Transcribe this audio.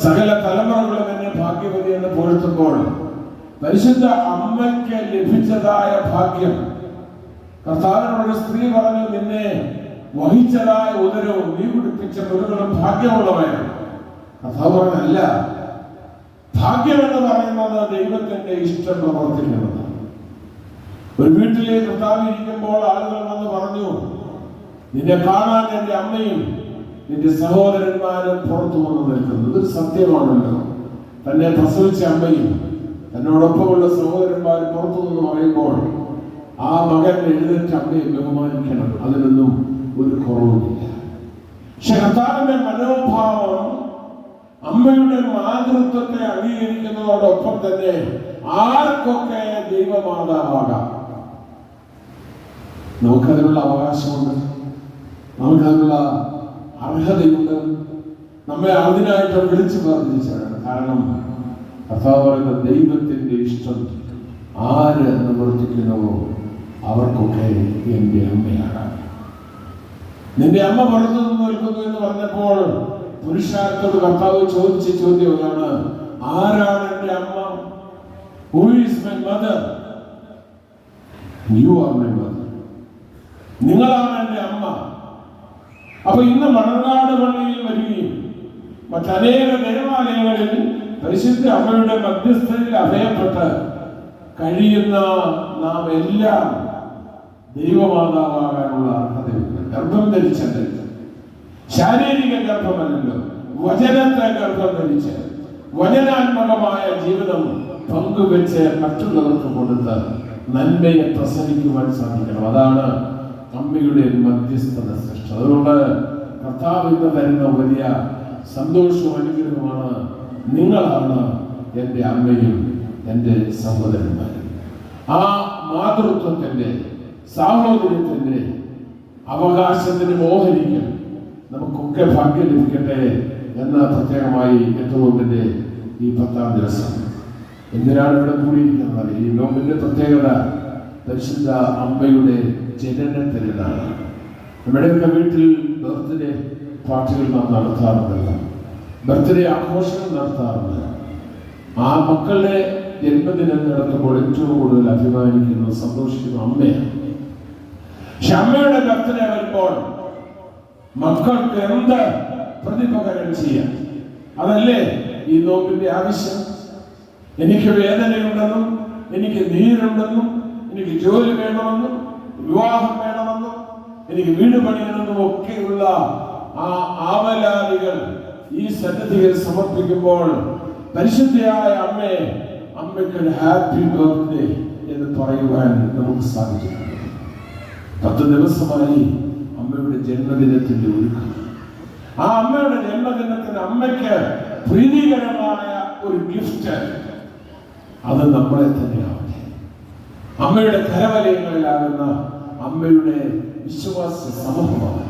സകല തലമുറകളും എന്നെ ഭാഗ്യവതി എന്ന് പുകഴ്ത്തുമ്പോൾ പരിശുദ്ധ അമ്മയ്ക്ക് ലഭിച്ചതായ ഭാഗ്യം, കർത്താവിനോട് സ്ത്രീ പറഞ്ഞു, നിന്നെ വഹിച്ചതായ ഉദരവും നീ കുടിപ്പിച്ച മുലകളും ഭാഗ്യമുള്ളവയാണ്. കർത്താവ് പറഞ്ഞല്ല, ഭാഗ്യമെന്ന് പറയുന്നത് ദൈവത്തിന്റെ ഇഷ്ടം പ്രവർത്തിക്കുന്നത്. ഒരു വീട്ടിലെ കർത്താവ് ഇരിക്കുമ്പോൾ ആളുകൾ വന്ന് പറഞ്ഞു, നിന്നെ കാണാൻ എന്റെ അമ്മയും നിന്റെ സഹോദരന്മാരും പുറത്തു വന്ന് നിൽക്കുന്നത്. ഇതൊരു സത്യമാണല്ലോ. തന്നെ പ്രസവിച്ച അമ്മയും തന്നോടൊപ്പമുള്ള സഹോദരന്മാരും പുറത്തു നിന്ന് പറയുമ്പോൾ ആ മകൻ എഴുന്നേറ്റ് അമ്മയെ ബഹുമാനിക്കണം. അതിനൊന്നും ഒരു കുറവുമില്ല. പക്ഷെ കർത്താവിന്റെ മനോഭാവം അമ്മയുടെ മാതൃത്വത്തെ അംഗീകരിക്കുന്നതോടൊപ്പം തന്നെ ആർക്കൊക്കെ ദൈവമാതാവാകാം. നമുക്കതിനുള്ള അവകാശമുണ്ട്, നമുക്കതിനുള്ള അർഹതയുണ്ട്. നമ്മെ അതിനായിട്ട് വിളിച്ചു പറഞ്ഞിരിച്ചാണ്. കാരണം കർത്താവ് പറയുന്ന ദൈവത്തിന്റെ ഇഷ്ടം ആര് നിവർത്തിക്കുന്നുവോ അവർക്കൊക്കെ എന്റെ അമ്മയാകാം. നിന്റെ അമ്മ പുറത്തു നിന്ന് നിൽക്കുന്നു എന്ന് പറഞ്ഞപ്പോൾ പുരുഷാരത്തോട് കർത്താവ് ചോദിച്ച ചോദ്യം അതാണ്, ആരാണ് എന്റെ അമ്മ? Who is my mother? You are my mother. നിങ്ങളാണ് എന്റെ അമ്മ. അപ്പൊ ഇന്ന് മണർകാട് പള്ളിയിൽ വരികയും മറ്റനേക ദേവാലയങ്ങളിൽ പരിശുദ്ധ അമ്മയുടെ മധ്യസ്ഥതയിൽ അഭയപ്പെട്ട് കഴിയുന്ന നാം എല്ലാം ദൈവമാതാവാകാനുള്ള അർഹതയുണ്ട്. ഗർഭം ധരിച്ചത് ശാരീരിക ഗർഭമല്ലല്ലോ, വചനത്തെ ഗർഭം ധരിച്ച് വചനാത്മകമായ ജീവിതം പങ്കുവെച്ച് മറ്റുള്ളവർക്ക് കൊടുത്ത് നന്മയെ പ്രസരിക്കുവാൻ സാധിക്കണം. അതാണ് അമ്മയുടെ മധ്യസ്ഥത സൃഷ്ടി. അതുകൊണ്ട് കർത്താവ് ഇന്ന് തരുന്ന വലിയ സന്തോഷവും അനുഗ്രഹമാണ്, നിങ്ങളാണ് എൻ്റെ അമ്മയും എൻ്റെ സഹോദരന്മാരും. ആ മാതൃത്വത്തിന്റെ സാഹോദര്യത്തിന്റെ അവകാശത്തിന് മോഹനിക്കും നമുക്കൊക്കെ ഭാഗ്യം ലഭിക്കട്ടെ എന്ന് പ്രത്യേകമായി ഏറ്റവുമിന്റെ ഈ 10-ാം ദിവസം എന്തിനാണ് ഇവിടെ കൂടിയിരിക്കുന്നത്? ഈ നോമ്പിന്റെ പ്രത്യേകത പരിശുദ്ധ അമ്മയുടെ ജനനത്തിനാണ്. നമ്മുടെയൊക്കെ വീട്ടിൽ ബർത്ത്ഡേ പാർട്ടികൾ നാം നടത്താറുണ്ടല്ലോ, ബർത്ത്ഡേ ആഘോഷങ്ങൾ നടത്താറുണ്ട്. ആ മക്കളുടെ ജന്മദിനം നടക്കുമ്പോൾ ഏറ്റവും കൂടുതൽ അഭിമാനിക്കുന്നു, സന്തോഷിക്കുന്നു അമ്മയാണ്. പക്ഷെ അമ്മയുടെ ബർത്ത്ഡേ വരുമ്പോൾ മക്കൾക്ക് എന്ത് പ്രതിപകരം ചെയ്യാം? അതല്ലേ ഈ നോമ്പിന്റെ ആവശ്യം. എനിക്ക് വേദനയുണ്ടെന്നും എനിക്ക് നീരുണ്ടെന്നും എനിക്ക് ജോലി വേണമെന്നും വിവാഹം വേണമെന്നും എനിക്ക് വീട് പണിയണമെന്നും ഒക്കെയുള്ള ആ ആവലാദികൾ ഈ സന്നിധിയിൽ സമർപ്പിക്കുമ്പോൾ പരിശുദ്ധയായ അമ്മയ്ക്ക് ഒരു ഹാപ്പി ബർത്ത്ഡേ എന്ന് പറയുവാൻ നമുക്ക് സാധിക്കുന്നു. 10 ദിവസമായി അമ്മയുടെ ജന്മദിനത്തിന്റെ ഒരുക്കം. ആ അമ്മയുടെ ജന്മദിനത്തിന് അമ്മയ്ക്ക് പ്രീതികരമായ ഒരു ഗിഫ്റ്റ്, അത് നമ്മളെ തന്നെയാവട്ടെ. അമ്മയുടെ കരവലയങ്ങളിലാകുന്ന അമ്മയുടെ വിശ്വാസ സമൂഹമാണ്.